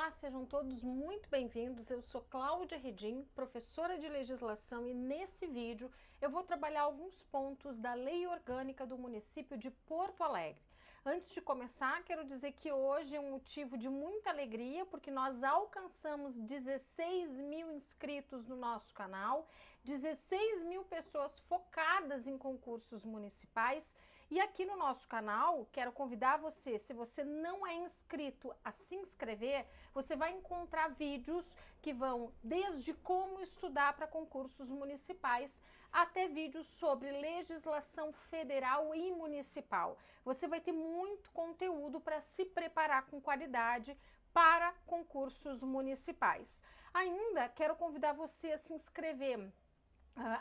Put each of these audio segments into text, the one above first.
Olá, sejam todos muito bem-vindos. Eu sou Cláudia Redim, professora de legislação, e nesse vídeo eu vou trabalhar alguns pontos da Lei Orgânica do município de Porto Alegre. Antes de começar, quero dizer que hoje é um motivo de muita alegria, porque nós alcançamos 16 mil inscritos no nosso canal, 16 mil pessoas focadas em concursos municipais, e aqui no nosso canal quero convidar você, se você não é inscrito, a se inscrever. Você vai encontrar vídeos que vão desde como estudar para concursos municipais até vídeos sobre legislação federal e municipal. Você vai ter muito conteúdo para se preparar com qualidade para concursos municipais. Ainda quero convidar você a se inscrever,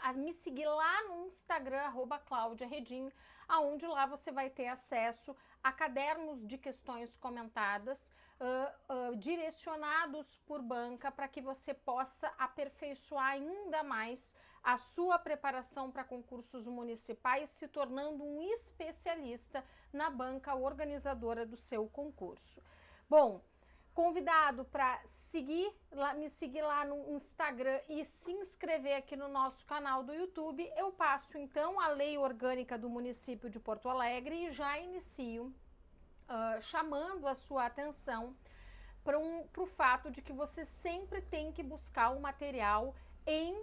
a me seguir lá no Instagram, @CláudiaRedim, aonde lá você vai ter acesso a cadernos de questões comentadas, direcionados por banca, para que você possa aperfeiçoar ainda mais a sua preparação para concursos municipais, se tornando um especialista na banca organizadora do seu concurso. Bom, convidado para me seguir lá no Instagram e se inscrever aqui no nosso canal do YouTube, eu passo então a Lei Orgânica do município de Porto Alegre e já inicio chamando a sua atenção para o fato de que você sempre tem que buscar o material em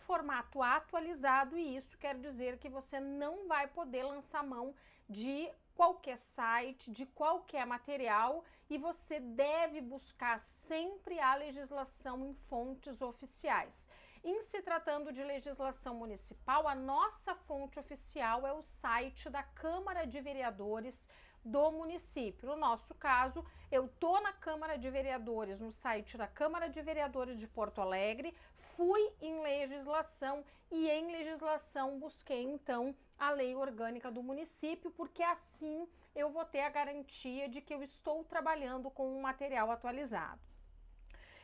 formato atualizado, e isso quer dizer que você não vai poder lançar mão de qualquer site, de qualquer material, e você deve buscar sempre a legislação em fontes oficiais. Em se tratando de legislação municipal, a nossa fonte oficial é o site da Câmara de Vereadores do município. No nosso caso, eu tô na Câmara de Vereadores, no site da Câmara de Vereadores de Porto Alegre, fui em legislação e em legislação busquei então a Lei Orgânica do município, porque assim eu vou ter a garantia de que eu estou trabalhando com um material atualizado.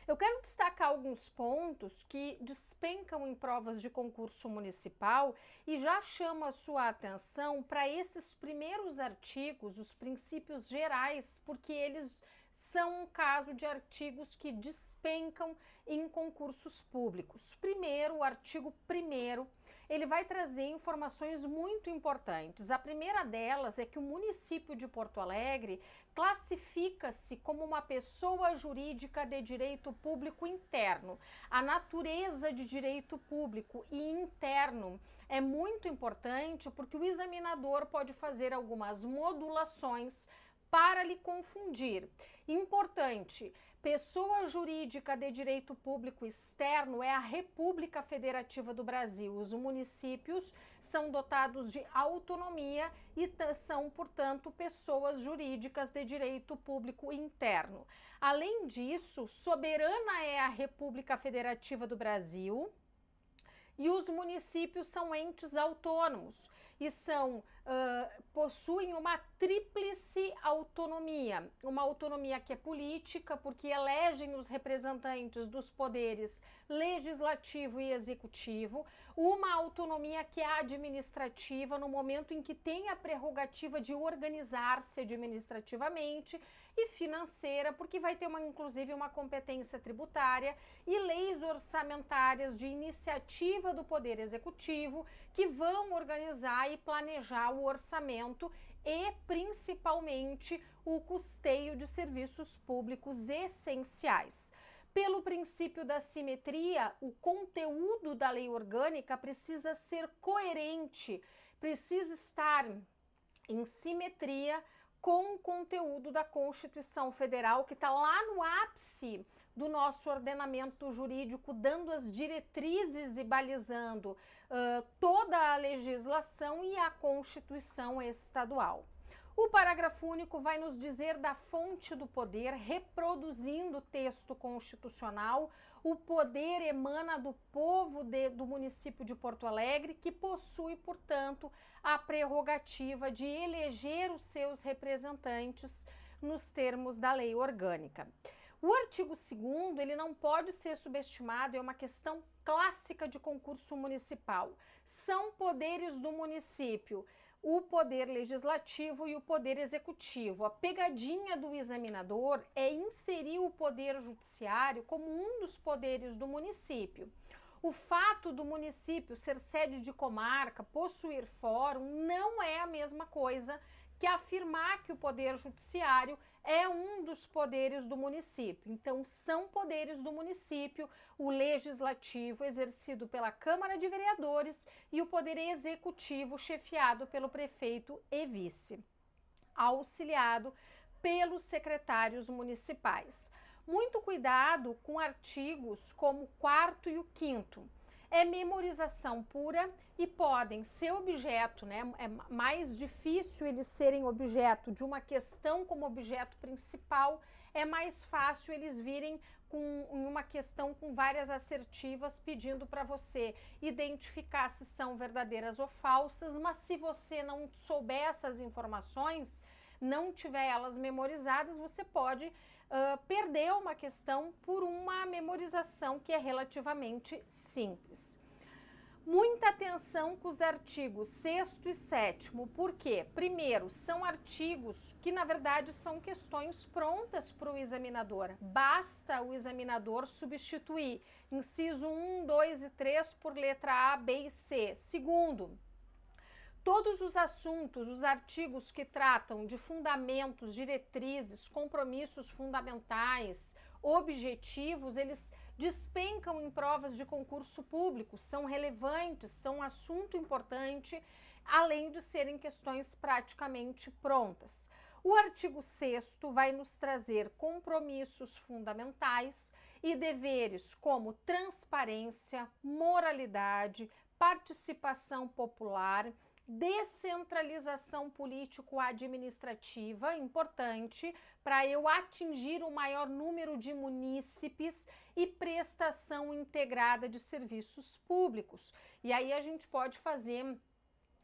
Eu quero destacar alguns pontos que despencam em provas de concurso municipal e já chamo a sua atenção para esses primeiros artigos, os princípios gerais, porque eles são um caso de artigos que despencam em concursos públicos. Primeiro, o artigo 1º, ele vai trazer informações muito importantes. A primeira delas é que o município de Porto Alegre classifica-se como uma pessoa jurídica de direito público interno. A natureza de direito público e interno é muito importante, porque o examinador pode fazer algumas modulações para lhe confundir. Importante, pessoa jurídica de direito público externo é a República Federativa do Brasil. Os municípios são dotados de autonomia e são, portanto, pessoas jurídicas de direito público interno. Além disso, soberana é a República Federativa do Brasil. E os municípios são entes autônomos e possuem uma tríplice autonomia. Uma autonomia que é política, porque elegem os representantes dos poderes legislativo e executivo. Uma autonomia que é administrativa, no momento em que tem a prerrogativa de organizar-se administrativamente, e financeira, porque vai ter inclusive uma competência tributária, e leis orçamentárias de iniciativa do Poder Executivo, que vão organizar e planejar o orçamento e, principalmente, o custeio de serviços públicos essenciais. Pelo princípio da simetria, o conteúdo da lei orgânica precisa ser coerente, precisa estar em simetria com o conteúdo da Constituição Federal, que está lá no ápice do nosso ordenamento jurídico, dando as diretrizes e balizando toda a legislação e a Constituição estadual. O parágrafo único vai nos dizer da fonte do poder, reproduzindo o texto constitucional. O poder emana do povo do município de Porto Alegre, que possui, portanto, a prerrogativa de eleger os seus representantes nos termos da lei orgânica. O artigo 2º, ele não pode ser subestimado, é uma questão clássica de concurso municipal. São poderes do município o poder legislativo e o poder executivo. A pegadinha do examinador é inserir o poder judiciário como um dos poderes do município. O fato do município ser sede de comarca, possuir fórum, não é a mesma coisa que afirmar que o poder judiciário é um dos poderes do município. Então, são poderes do município, o legislativo exercido pela Câmara de Vereadores e o poder executivo chefiado pelo prefeito e vice, auxiliado pelos secretários municipais. Muito cuidado com artigos como o 4º e o 5º. É memorização pura e podem ser objeto, né? É mais difícil eles serem objeto de uma questão como objeto principal, é mais fácil eles virem com uma questão com várias assertivas pedindo para você identificar se são verdadeiras ou falsas, mas se você não souber essas informações, não tiver elas memorizadas, você pode perder uma questão por uma memorização que é relativamente simples. Muita atenção com os artigos 6º e 7º, por quê? Primeiro, são artigos que na verdade são questões prontas para o examinador, basta o examinador substituir inciso 1, 2 e 3 por letra A, B e C. Segundo, todos os assuntos, os artigos que tratam de fundamentos, diretrizes, compromissos fundamentais, objetivos, eles despencam em provas de concurso público, são relevantes, são um assunto importante, além de serem questões praticamente prontas. O artigo 6º vai nos trazer compromissos fundamentais e deveres como transparência, moralidade, participação popular, descentralização político-administrativa, importante para eu atingir o maior número de munícipes e prestação integrada de serviços públicos. E aí a gente pode fazer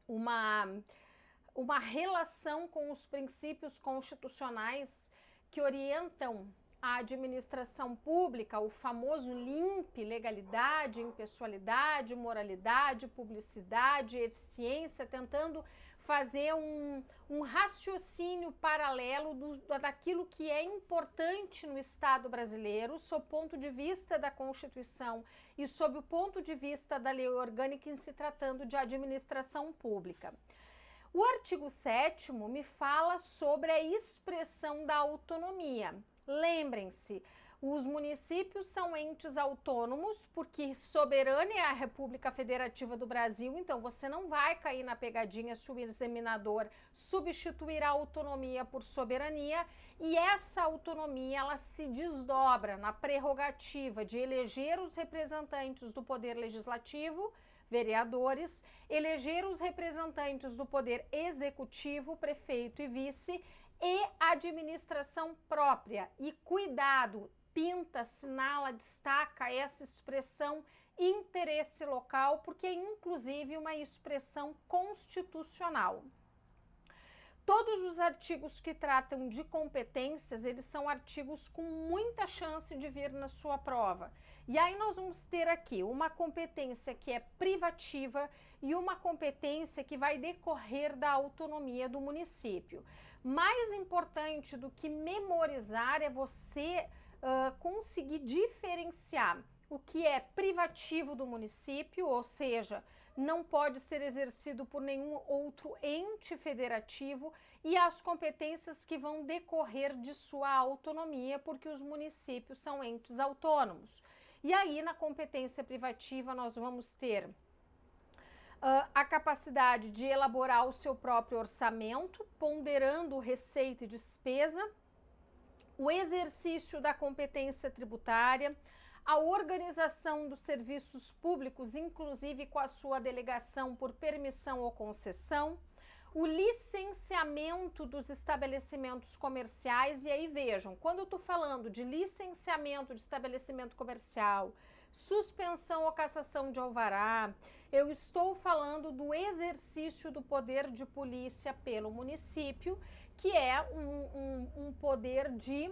uma relação com os princípios constitucionais que orientam a administração pública, o famoso LIMP, legalidade, impessoalidade, moralidade, publicidade, eficiência, tentando fazer um raciocínio paralelo daquilo que é importante no Estado brasileiro, sob o ponto de vista da Constituição e sob o ponto de vista da lei orgânica em se tratando de administração pública. O artigo 7º me fala sobre a expressão da autonomia. Lembrem-se, os municípios são entes autônomos, porque soberana é a República Federativa do Brasil, então você não vai cair na pegadinha se o examinador substituir a autonomia por soberania, e essa autonomia ela se desdobra na prerrogativa de eleger os representantes do Poder Legislativo, vereadores, eleger os representantes do Poder Executivo, prefeito e vice, e administração própria. E cuidado, pinta, assinala, destaca essa expressão interesse local, porque é inclusive uma expressão constitucional. Todos os artigos que tratam de competências, eles são artigos com muita chance de vir na sua prova. E aí nós vamos ter aqui uma competência que é privativa e uma competência que vai decorrer da autonomia do município. Mais importante do que memorizar é você conseguir diferenciar o que é privativo do município, ou seja, não pode ser exercido por nenhum outro ente federativo, e as competências que vão decorrer de sua autonomia, porque os municípios são entes autônomos. E aí, na competência privativa, nós vamos ter a capacidade de elaborar o seu próprio orçamento, ponderando receita e despesa, o exercício da competência tributária, a organização dos serviços públicos, inclusive com a sua delegação por permissão ou concessão, o licenciamento dos estabelecimentos comerciais. E aí vejam, quando eu estou falando de licenciamento de estabelecimento comercial, suspensão ou cassação de alvará, eu estou falando do exercício do poder de polícia pelo município, que é um poder de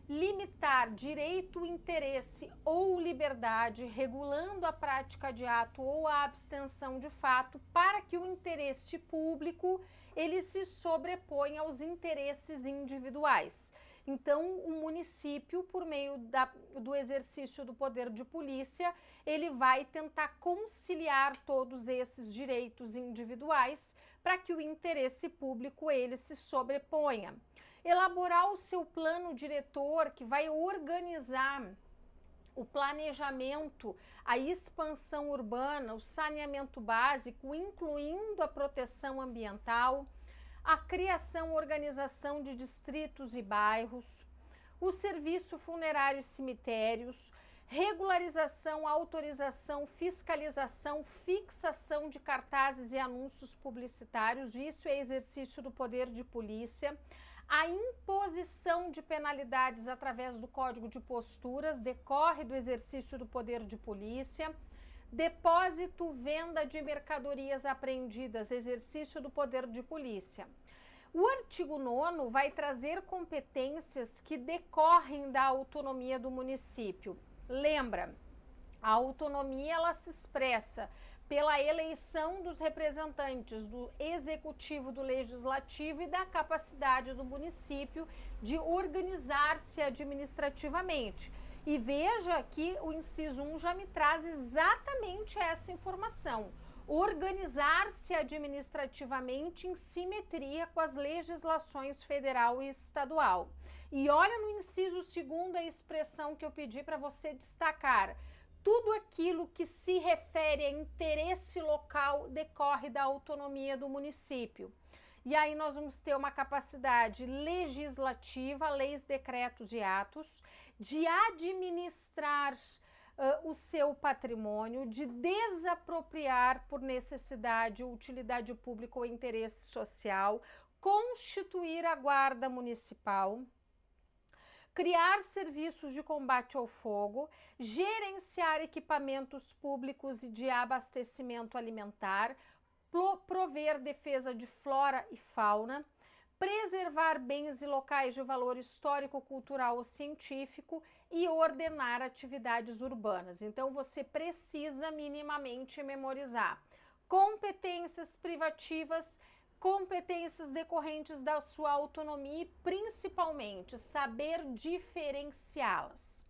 limitar direito, interesse ou liberdade, regulando a prática de ato ou a abstenção de fato, para que o interesse público ele se sobreponha aos interesses individuais. Então, o município, por meio do exercício do poder de polícia, ele vai tentar conciliar todos esses direitos individuais para que o interesse público ele se sobreponha. Elaborar o seu plano diretor que vai organizar o planejamento, a expansão urbana, o saneamento básico, incluindo a proteção ambiental, a criação e organização de distritos e bairros, o serviço funerário e cemitérios, regularização, autorização, fiscalização, fixação de cartazes e anúncios publicitários, isso é exercício do poder de polícia, a imposição de penalidades através do Código de Posturas decorre do exercício do poder de polícia, depósito, venda de mercadorias apreendidas, exercício do poder de polícia. O artigo 9º vai trazer competências que decorrem da autonomia do município. Lembra, a autonomia ela se expressa pela eleição dos representantes do executivo, do legislativo e da capacidade do município de organizar-se administrativamente. E veja que o inciso 1 já me traz exatamente essa informação. Organizar-se administrativamente em simetria com as legislações federal e estadual. E olha no inciso 2º a expressão que eu pedi para você destacar. Tudo aquilo que se refere a interesse local decorre da autonomia do município. E aí nós vamos ter uma capacidade legislativa, leis, decretos e atos, de administrar o seu patrimônio, de desapropriar por necessidade, utilidade pública ou interesse social, constituir a guarda municipal, criar serviços de combate ao fogo, gerenciar equipamentos públicos e de abastecimento alimentar, prover defesa de flora e fauna, preservar bens e locais de valor histórico, cultural ou científico e ordenar atividades urbanas. Então, você precisa minimamente memorizar competências privativas, competências decorrentes da sua autonomia e, principalmente, saber diferenciá-las.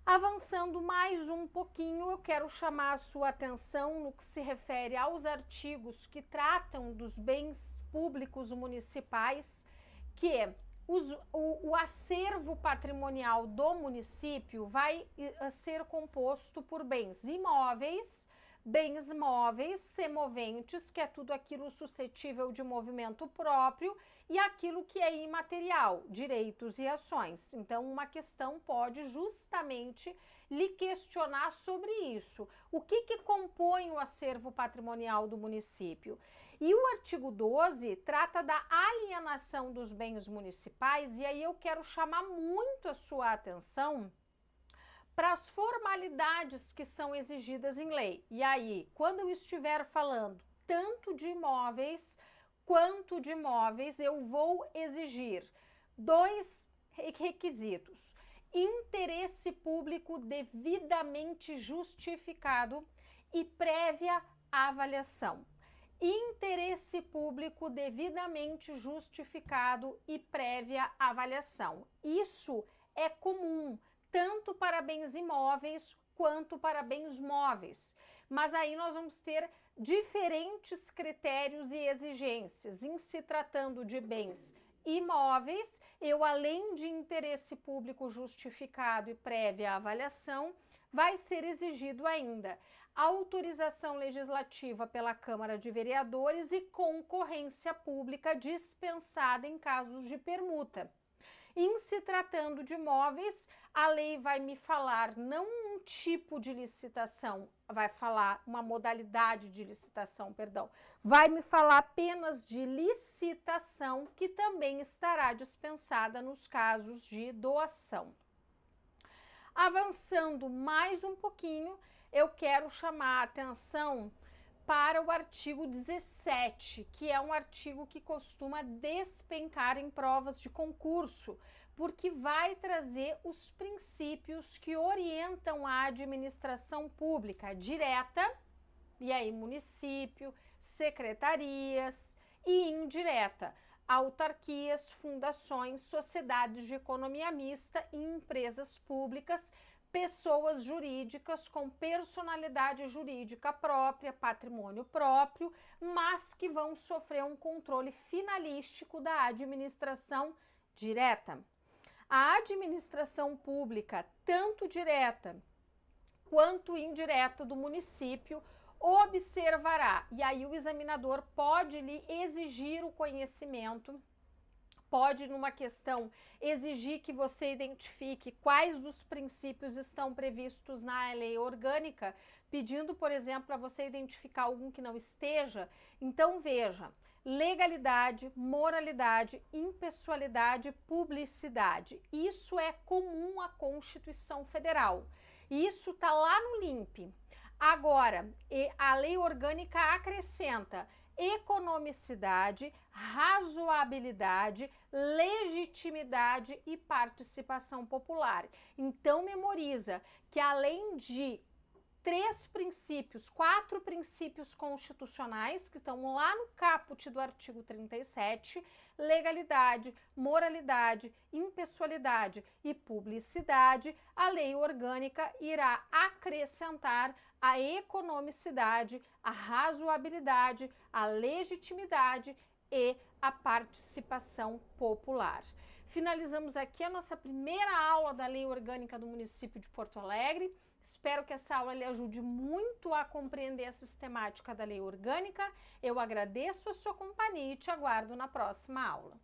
Avançando mais um pouquinho, eu quero chamar a sua atenção no que se refere aos artigos que tratam dos bens públicos municipais, que é o acervo patrimonial do município vai ser composto por bens imóveis, bens móveis, semoventes, que é tudo aquilo suscetível de movimento próprio, e aquilo que é imaterial, direitos e ações. Então, uma questão pode justamente lhe questionar sobre isso. O que compõe o acervo patrimonial do município? E o artigo 12 trata da alienação dos bens municipais, e aí eu quero chamar muito a sua atenção para as formalidades que são exigidas em lei. E aí, quando eu estiver falando tanto de imóveis quanto de imóveis, eu vou exigir 2 requisitos: interesse público devidamente justificado e prévia avaliação. Interesse público devidamente justificado e prévia avaliação. Isso é comum tanto para bens imóveis quanto para bens móveis. Mas aí nós vamos ter diferentes critérios e exigências. Em se tratando de bens imóveis, eu, além de interesse público justificado e prévia avaliação, vai ser exigido ainda autorização legislativa pela Câmara de Vereadores e concorrência pública dispensada em casos de permuta. Em se tratando de imóveis, a lei vai me falar não um tipo de licitação, vai falar uma modalidade de licitação, perdão, vai me falar apenas de licitação, que também estará dispensada nos casos de doação. Avançando mais um pouquinho, eu quero chamar a atenção para o artigo 17, que é um artigo que costuma despencar em provas de concurso, porque vai trazer os princípios que orientam a administração pública direta, e aí município, secretarias, e indireta, autarquias, fundações, sociedades de economia mista e empresas públicas, pessoas jurídicas com personalidade jurídica própria, patrimônio próprio, mas que vão sofrer um controle finalístico da administração direta. A administração pública, tanto direta quanto indireta do município, observará, e aí o examinador pode lhe exigir o conhecimento, pode, numa questão, exigir que você identifique quais dos princípios estão previstos na lei orgânica, pedindo, por exemplo, para você identificar algum que não esteja. Então, veja, legalidade, moralidade, impessoalidade, publicidade. Isso é comum à Constituição Federal. Isso está lá no LIMP. Agora, a lei orgânica acrescenta economicidade, razoabilidade, legitimidade e participação popular. Então, memoriza que além de 4 princípios constitucionais que estão lá no caput do artigo 37, legalidade, moralidade, impessoalidade e publicidade, a lei orgânica irá acrescentar a economicidade, a razoabilidade, a legitimidade e a participação popular. Finalizamos aqui a nossa primeira aula da Lei Orgânica do município de Porto Alegre. Espero que essa aula lhe ajude muito a compreender a sistemática da Lei Orgânica. Eu agradeço a sua companhia e te aguardo na próxima aula.